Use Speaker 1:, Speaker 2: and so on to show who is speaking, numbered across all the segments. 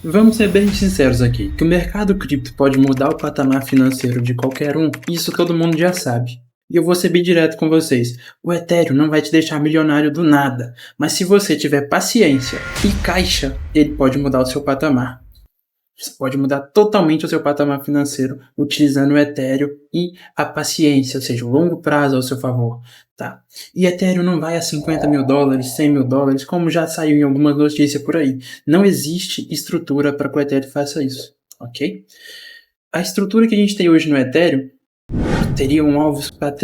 Speaker 1: Vamos ser bem sinceros aqui, que o mercado cripto pode mudar o patamar financeiro de qualquer um, isso todo mundo já sabe. E eu vou ser bem direto com vocês, o Ethereum não vai te deixar milionário do nada, mas se você tiver paciência e caixa, ele pode mudar o seu patamar. Você pode mudar totalmente o seu patamar financeiro utilizando o Ethereum e a paciência, ou seja, o longo prazo ao seu favor, tá? E Ethereum não vai a 50 mil dólares, 100 mil dólares, como já saiu em algumas notícias por aí. Não existe estrutura para que o Ethereum faça isso, ok? A estrutura que a gente tem hoje no Ethereum teria um alvo para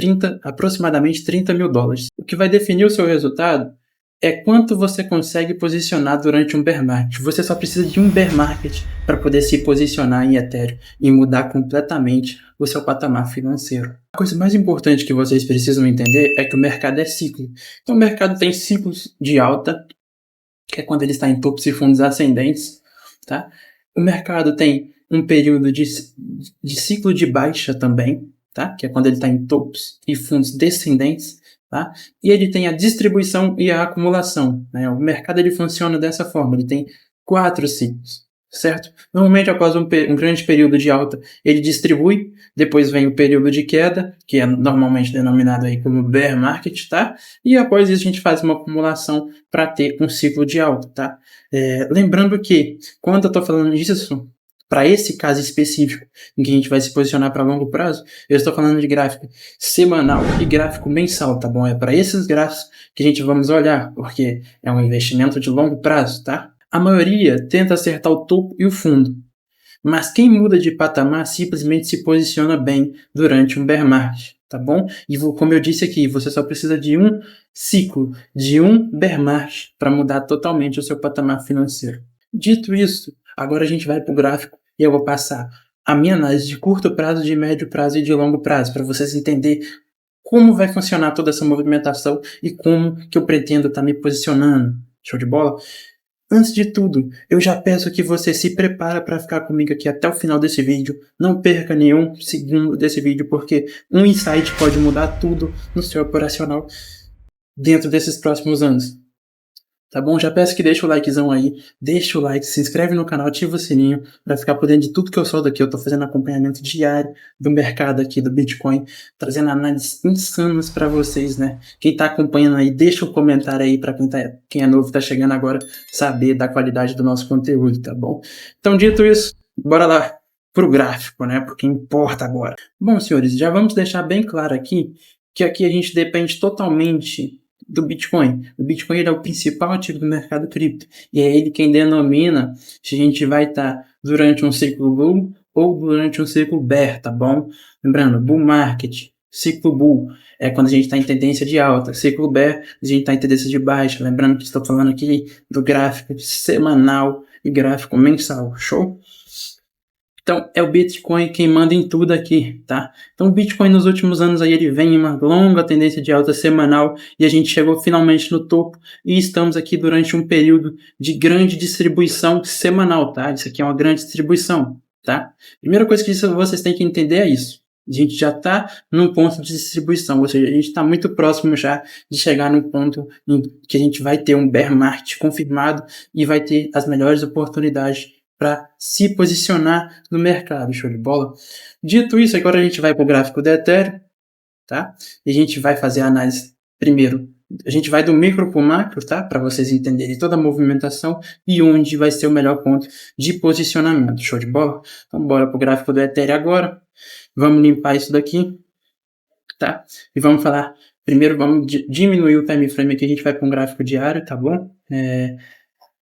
Speaker 1: aproximadamente 30 mil dólares. O que vai definir o seu resultado é quanto você consegue posicionar durante um bear market. Você só precisa de um bear market para poder se posicionar em Ethereum e mudar completamente o seu patamar financeiro. A coisa mais importante que vocês precisam entender é que o mercado é ciclo. Então o mercado tem ciclos de alta, que é quando ele está em topos e fundos ascendentes, tá? O mercado tem um período de ciclo de baixa também, tá? Que é quando ele está em topos e fundos descendentes, tá? E ele tem a distribuição e a acumulação, né? O mercado ele funciona dessa forma, ele tem 4 ciclos, certo? Normalmente após um grande período de alta, ele distribui, depois vem o período de queda, que é normalmente denominado aí como bear market, tá? E após isso a gente faz uma acumulação para ter um ciclo de alta, tá? Lembrando que quando eu estou falando disso, para esse caso específico, em que a gente vai se posicionar para longo prazo, eu estou falando de gráfico semanal e gráfico mensal, tá bom? É para esses gráficos que a gente vamos olhar, porque é um investimento de longo prazo, tá? A maioria tenta acertar o topo e o fundo, mas quem muda de patamar simplesmente se posiciona bem durante um bear market, tá bom? E como eu disse aqui, você só precisa de um ciclo, de um bear market para mudar totalmente o seu patamar financeiro. Dito isso, agora a gente vai para o gráfico e eu vou passar a minha análise de curto prazo, de médio prazo e de longo prazo, para vocês entenderem como vai funcionar toda essa movimentação e como que eu pretendo estar me posicionando. Show de bola? Antes de tudo, eu já peço que você se prepare para ficar comigo aqui até o final desse vídeo. Não perca nenhum segundo desse vídeo, porque um insight pode mudar tudo no seu operacional dentro desses próximos anos. Tá bom? Já peço que deixe o likezão aí, deixa o like, se inscreve no canal, ativa o sininho para ficar por dentro de tudo que eu solto aqui. Eu tô fazendo acompanhamento diário do mercado aqui do Bitcoin, trazendo análises insanas para vocês, né? Quem tá acompanhando aí, deixa o comentário aí para quem é novo, tá chegando agora, saber da qualidade do nosso conteúdo, tá bom? Então, dito isso, bora lá pro gráfico, né? Porque importa agora. Bom, senhores, já vamos deixar bem claro aqui que aqui a gente depende totalmente do Bitcoin. O Bitcoin é o principal ativo do mercado cripto e é ele quem denomina se a gente vai estar durante um ciclo bull ou durante um ciclo bear, tá bom? Lembrando, bull market, ciclo bull é quando a gente está em tendência de alta, ciclo bear a gente está em tendência de baixa. Lembrando que estou falando aqui do gráfico semanal e gráfico mensal, show? Então, é o Bitcoin quem manda em tudo aqui, tá? Então, o Bitcoin nos últimos anos aí ele vem em uma longa tendência de alta semanal e a gente chegou finalmente no topo e estamos aqui durante um período de grande distribuição semanal, tá? Isso aqui é uma grande distribuição, tá? Primeira coisa que vocês têm que entender é isso. A gente já está num ponto de distribuição, ou seja, a gente está muito próximo já de chegar num ponto em que a gente vai ter um bear market confirmado e vai ter as melhores oportunidades para se posicionar no mercado, show de bola? Dito isso, agora a gente vai para o gráfico do Ethereum, tá? E a gente vai fazer a análise primeiro. A gente vai do micro para o macro, tá? Para vocês entenderem toda a movimentação e onde vai ser o melhor ponto de posicionamento, show de bola? Então bora para o gráfico do Ethereum agora. Vamos limpar isso daqui, tá? E vamos falar, primeiro vamos diminuir o time frame aqui, a gente vai para um gráfico diário, tá bom?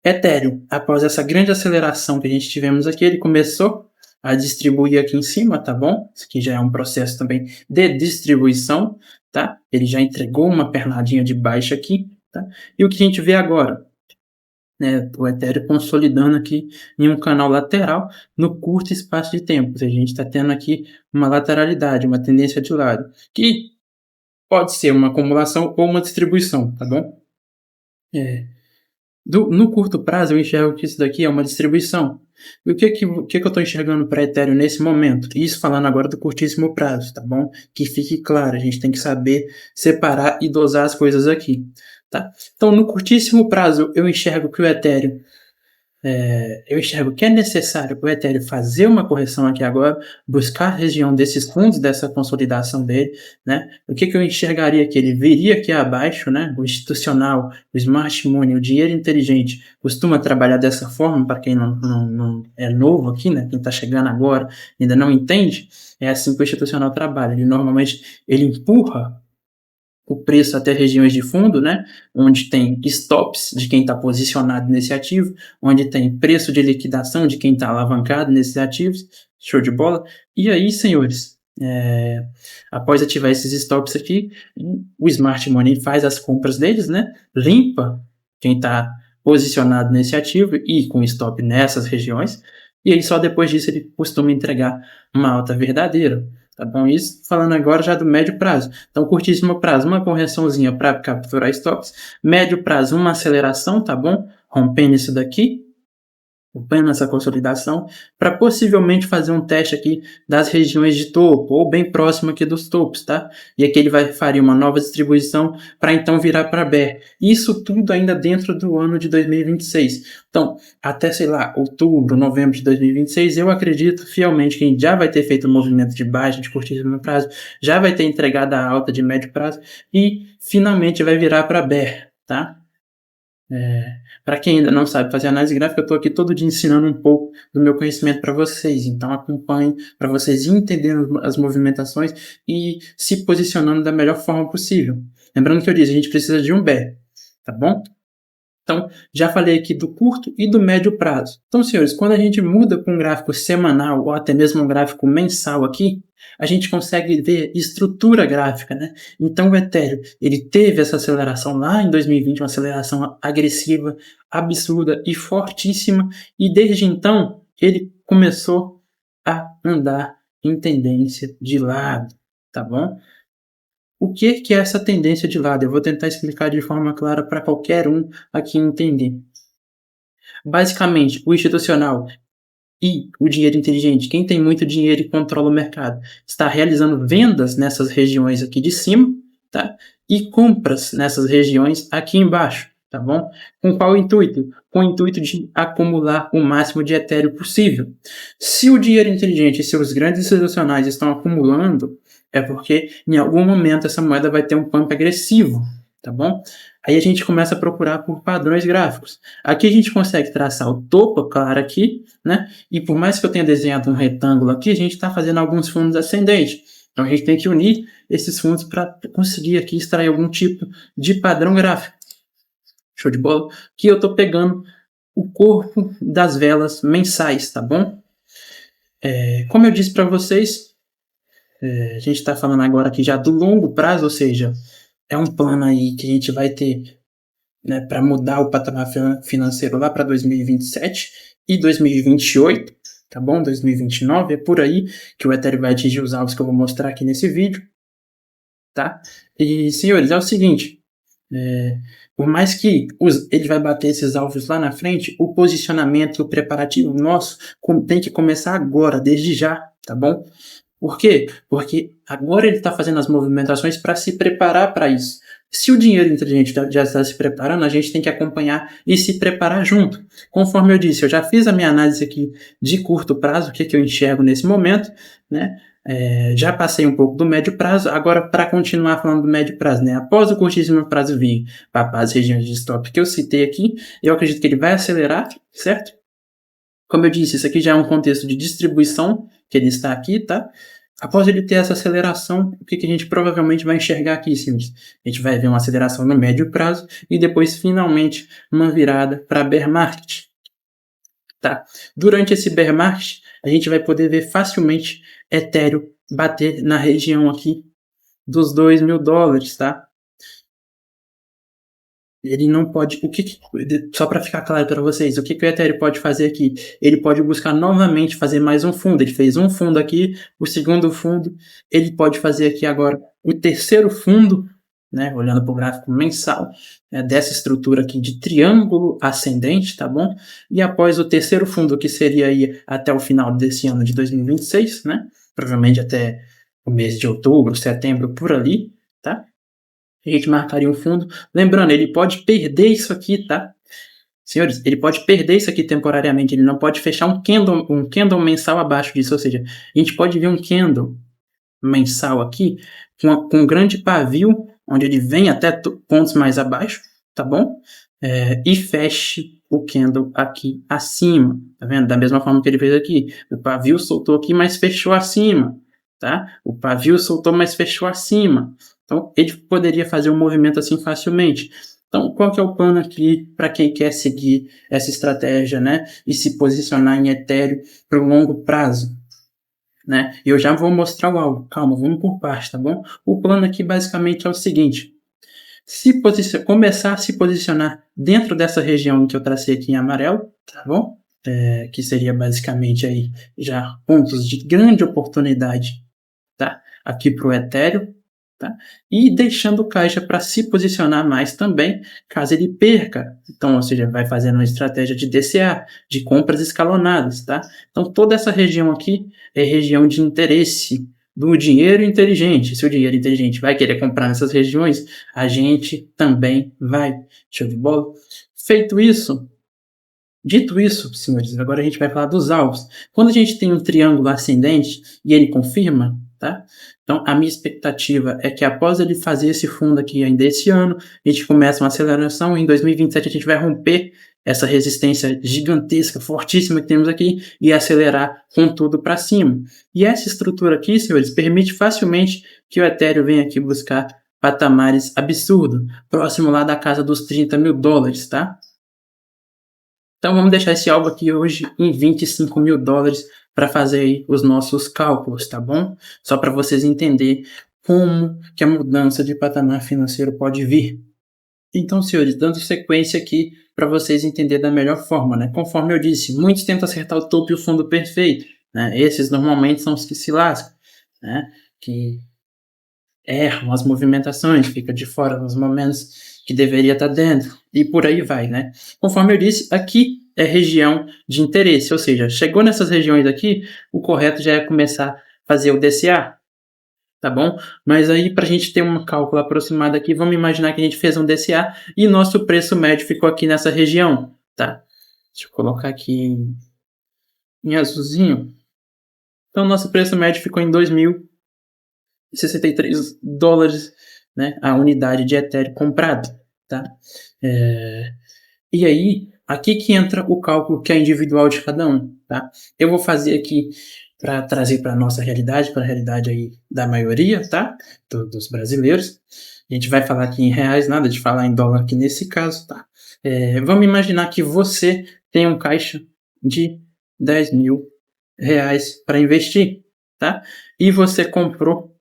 Speaker 1: Ethereum, após essa grande aceleração que a gente tivemos aqui, ele começou a distribuir aqui em cima, tá bom? Isso aqui já é um processo também de distribuição, tá? Ele já entregou uma pernadinha de baixa aqui, tá? E o que a gente vê agora, né? O Ethereum consolidando aqui em um canal lateral no curto espaço de tempo. A gente está tendo aqui uma lateralidade, uma tendência de lado, que pode ser uma acumulação ou uma distribuição, tá bom? No curto prazo, eu enxergo que isso daqui é uma distribuição. E o que eu estou enxergando para Ethereum nesse momento? Isso falando agora do curtíssimo prazo, tá bom? Que fique claro, a gente tem que saber separar e dosar as coisas aqui, tá? Então, no curtíssimo prazo, eu enxergo que o Ethereum eu enxergo que é necessário o Ethereum fazer uma correção aqui agora, buscar a região desses fundos, dessa consolidação dele, né? O que eu enxergaria aqui? Ele viria aqui abaixo, né? O institucional, o smart money, o dinheiro inteligente, costuma trabalhar dessa forma, para quem não é novo aqui, né? Quem está chegando agora ainda não entende, é assim que o institucional trabalha. Ele normalmente empurra o preço até regiões de fundo, né, onde tem stops de quem está posicionado nesse ativo, onde tem preço de liquidação de quem está alavancado nesses ativos, show de bola. E aí, senhores, após ativar esses stops aqui, o Smart Money faz as compras deles, né, limpa quem está posicionado nesse ativo e com stop nessas regiões, e aí só depois disso ele costuma entregar uma alta verdadeira. Tá bom? Isso falando agora já do médio prazo. Então, curtíssimo prazo, uma correçãozinha para capturar estoques. Médio prazo, uma aceleração, tá bom? Rompendo isso daqui, rompendo essa consolidação, para possivelmente fazer um teste aqui das regiões de topo, ou bem próximo aqui dos topos, tá? E aqui ele faria uma nova distribuição para então virar para bear. Isso tudo ainda dentro do ano de 2026. Então, até, sei lá, outubro, novembro de 2026, eu acredito fielmente que a gente já vai ter feito um movimento de baixa, de curtíssimo prazo, já vai ter entregado a alta de médio prazo e finalmente vai virar para bear, tá? Para quem ainda não sabe fazer análise gráfica, eu estou aqui todo dia ensinando um pouco do meu conhecimento para vocês. Então acompanhe para vocês entenderem as movimentações e se posicionando da melhor forma possível. Lembrando que eu disse, a gente precisa de um bear, tá bom? Então, já falei aqui do curto e do médio prazo. Então, senhores, quando a gente muda para um gráfico semanal ou até mesmo um gráfico mensal aqui, a gente consegue ver estrutura gráfica, né? Então, o Ethereum, ele teve essa aceleração lá em 2020, uma aceleração agressiva, absurda e fortíssima, e desde então, ele começou a andar em tendência de lado, tá bom? O que é essa tendência de lado? Eu vou tentar explicar de forma clara para qualquer um aqui entender. Basicamente, o institucional e o dinheiro inteligente, quem tem muito dinheiro e controla o mercado, está realizando vendas nessas regiões aqui de cima, tá? E compras nessas regiões aqui embaixo, tá bom? Com qual intuito? Com o intuito de acumular o máximo de Ethereum possível. Se o dinheiro inteligente e seus grandes institucionais estão acumulando, é porque em algum momento essa moeda vai ter um pump agressivo, tá bom? Aí a gente começa a procurar por padrões gráficos. Aqui a gente consegue traçar o topo, claro, aqui, né? E por mais que eu tenha desenhado um retângulo aqui, a gente está fazendo alguns fundos ascendentes. Então a gente tem que unir esses fundos para conseguir aqui extrair algum tipo de padrão gráfico. Show de bola? Aqui eu estou pegando o corpo das velas mensais, tá bom? Como eu disse para vocês, a gente está falando agora aqui já do longo prazo, ou seja, é um plano aí que a gente vai ter, né, para mudar o patamar financeiro lá para 2027 e 2028, tá bom? 2029, é por aí que o Ethereum vai atingir os alvos que eu vou mostrar aqui nesse vídeo, tá? E, senhores, é o seguinte, por mais que ele vai bater esses alvos lá na frente, o posicionamento, o preparativo nosso tem que começar agora, desde já, tá bom? Por quê? Porque agora ele está fazendo as movimentações para se preparar para isso. Se o dinheiro inteligente já está se preparando, a gente tem que acompanhar e se preparar junto. Conforme eu disse, eu já fiz a minha análise aqui de curto prazo, o que eu enxergo nesse momento, né? Já passei um pouco do médio prazo, agora para continuar falando do médio prazo, né? Após o curtíssimo prazo vir para as regiões de stop que eu citei aqui, eu acredito que ele vai acelerar, certo? Como eu disse, isso aqui já é um contexto de distribuição, que ele está aqui, tá? Após ele ter essa aceleração, o que a gente provavelmente vai enxergar aqui, senhores? A gente vai ver uma aceleração no médio prazo e depois, finalmente, uma virada para bear market, tá? Durante esse bear market, a gente vai poder ver facilmente Ethereum bater na região aqui dos $2.000, tá? Ele não pode... só para ficar claro para vocês, o que o Ethereum pode fazer aqui? Ele pode buscar novamente fazer mais um fundo. Ele fez um fundo aqui, o segundo fundo. Ele pode fazer aqui agora o terceiro fundo, né? Olhando para o gráfico mensal, dessa estrutura aqui de triângulo ascendente, tá bom? E após o terceiro fundo, que seria aí até o final desse ano de 2026, né? Provavelmente até o mês de outubro, setembro, por ali, tá? A gente marcaria um fundo. Lembrando, ele pode perder isso aqui, tá? Senhores, ele pode perder isso aqui temporariamente, ele não pode fechar um candle mensal abaixo disso, ou seja, a gente pode ver um candle mensal aqui com um grande pavio, onde ele vem até pontos mais abaixo, tá bom? E feche o candle aqui acima, tá vendo? Da mesma forma que ele fez aqui. O pavio soltou aqui, mas fechou acima, tá? O pavio soltou, mas fechou acima. Então, ele poderia fazer um movimento assim facilmente. Então, qual que é o plano aqui para quem quer seguir essa estratégia, né? E se posicionar em Ethereum para o longo prazo, né? E eu já vou mostrar o alvo. Calma, vamos por parte, tá bom? O plano aqui basicamente é o seguinte: começar a se posicionar dentro dessa região que eu tracei aqui em amarelo, tá bom? Que seria basicamente aí já pontos de grande oportunidade, tá? Aqui para o Ethereum, tá? E deixando o caixa para se posicionar mais também, caso ele perca. Então, ou seja, vai fazendo uma estratégia de DCA, de compras escalonadas, tá? Então, toda essa região aqui é região de interesse do dinheiro inteligente. Se o dinheiro inteligente vai querer comprar nessas regiões, a gente também vai. Show de bola? Feito isso, dito isso, senhores, agora a gente vai falar dos alvos. Quando a gente tem um triângulo ascendente e ele confirma, tá? Então, a minha expectativa é que após ele fazer esse fundo aqui ainda esse ano, a gente começa uma aceleração. Em 2027 a gente vai romper essa resistência gigantesca, fortíssima que temos aqui e acelerar com tudo para cima. E essa estrutura aqui, senhores, permite facilmente que o Ethereum venha aqui buscar patamares absurdos, próximo lá da casa dos $30.000, tá? Então vamos deixar esse alvo aqui hoje em $25.000 para fazer aí os nossos cálculos, tá bom? Só para vocês entenderem como que a mudança de patamar financeiro pode vir. Então, senhores, dando sequência aqui para vocês entenderem da melhor forma, né? Conforme eu disse, muitos tentam acertar o topo e o fundo perfeito, né? Esses normalmente são os que se lascam, né? Que erram as movimentações, fica de fora nos momentos que deveria estar dentro, e por aí vai, né? Conforme eu disse, aqui é região de interesse, ou seja, chegou nessas regiões aqui, o correto já é começar a fazer o DCA, tá bom? Mas aí, para a gente ter um cálculo aproximado aqui, vamos imaginar que a gente fez um DCA e nosso preço médio ficou aqui nessa região, tá? Deixa eu colocar aqui em azulzinho. Então, nosso preço médio ficou em $2.063, né? A unidade de Ethereum comprado, tá? E aí, aqui que entra o cálculo que é individual de cada um, tá? Eu vou fazer aqui para trazer para a nossa realidade, para a realidade aí da maioria, tá? Dos brasileiros. A gente vai falar aqui em reais, nada de falar em dólar aqui nesse caso, tá? Vamos imaginar que você tem um caixa de R$10.000 para investir, tá? E você comprou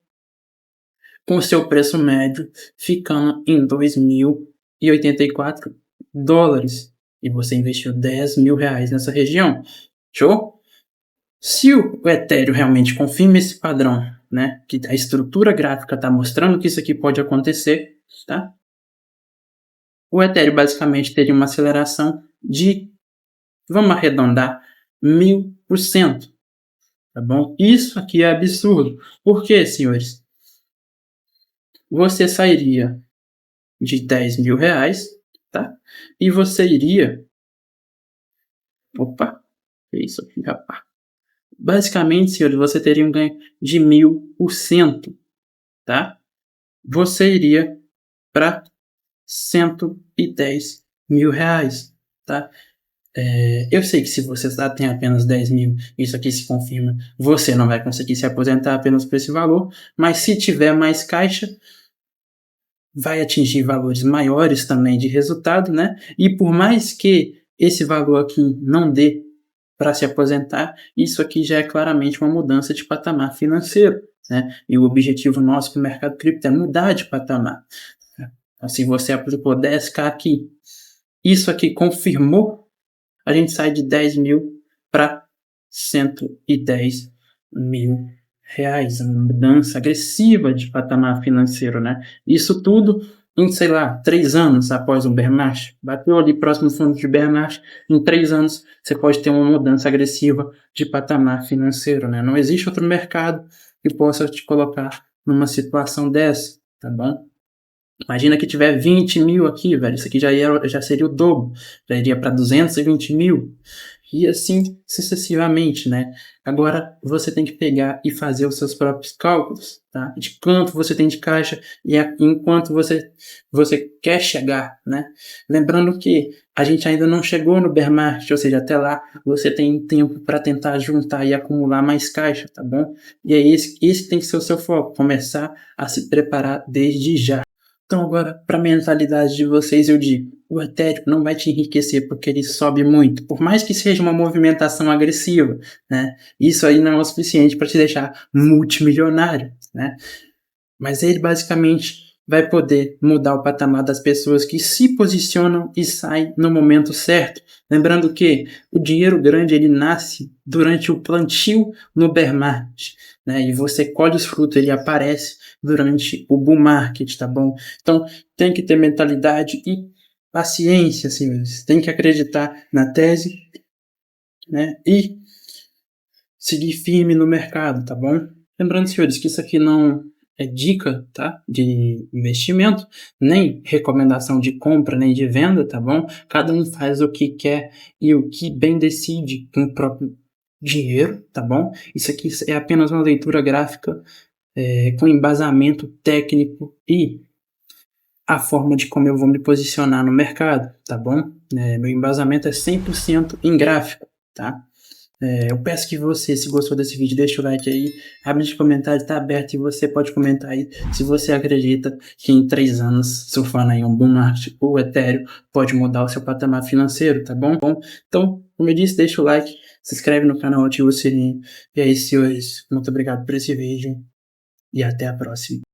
Speaker 1: com o seu preço médio ficando em $2.084 e você investiu R$10.000 nessa região. Show? Se o Ethereum realmente confirma esse padrão, né, que a estrutura gráfica está mostrando que isso aqui pode acontecer, tá? O Ethereum basicamente teria uma aceleração de, vamos arredondar, 1.000%, tá bom? Isso aqui é absurdo. Por quê, senhores? Você sairia de R$10.000, tá? E você iria... Opa, que isso aqui, rapaz? Basicamente, senhores, você teria um ganho de 1.000%, tá? Você iria para R$110.000, tá? Eu sei que se você tem apenas 10 mil, isso aqui se confirma, você não vai conseguir se aposentar apenas por esse valor, mas se tiver mais caixa, vai atingir valores maiores também de resultado, né? E por mais que esse valor aqui não dê para se aposentar, isso aqui já é claramente uma mudança de patamar financeiro, né? E o objetivo nosso com o mercado cripto é mudar de patamar. Assim, você aplicou 10k aqui, isso aqui confirmou, a gente sai de 10 mil para R$110.000. Uma mudança agressiva de patamar financeiro, né? Isso tudo em, sei lá, 3 anos após um bear market. Bateu ali próximo do fundo de bear market, em 3 anos você pode ter uma mudança agressiva de patamar financeiro, né? Não existe outro mercado que possa te colocar numa situação dessa, tá bom? Imagina que tiver 20 mil aqui, velho. Isso aqui já seria o dobro. Já iria para 220 mil. E assim sucessivamente, né? Agora você tem que pegar e fazer os seus próprios cálculos, tá? De quanto você tem de caixa e enquanto você quer chegar, né? Lembrando que a gente ainda não chegou no bear market, ou seja, até lá você tem tempo para tentar juntar e acumular mais caixa, tá bom? E é esse tem que ser o seu foco, começar a se preparar desde já. Então agora, para a mentalidade de vocês, eu digo, o Ethereum não vai te enriquecer porque ele sobe muito, por mais que seja uma movimentação agressiva, né? Isso aí não é o suficiente para te deixar multimilionário, né? Mas ele basicamente vai poder mudar o patamar das pessoas que se posicionam e saem no momento certo. Lembrando que o dinheiro grande ele nasce durante o plantio no bear market, né? E você colhe os frutos, ele aparece durante o bull market, tá bom? Então tem que ter mentalidade e paciência, senhores. Tem que acreditar na tese, né? E seguir firme no mercado, tá bom? Lembrando, senhores, que isso aqui não é dica, tá? De investimento, nem recomendação de compra, nem de venda, tá bom? Cada um faz o que quer e o que bem decide com o próprio dinheiro, tá bom? Isso aqui é apenas uma leitura gráfica com embasamento técnico e a forma de como eu vou me posicionar no mercado, tá bom? Meu embasamento é 100% em gráfico, tá? Eu peço que você, se gostou desse vídeo, deixa o like aí, abre de comentário, tá aberto e você pode comentar aí se você acredita que em 3 anos, surfando aí um bull market, o Ethereum pode mudar o seu patamar financeiro, tá bom? Então, como eu disse, deixa o like, se inscreve no canal, ativa o sininho. E aí, senhores, muito obrigado por esse vídeo e até a próxima.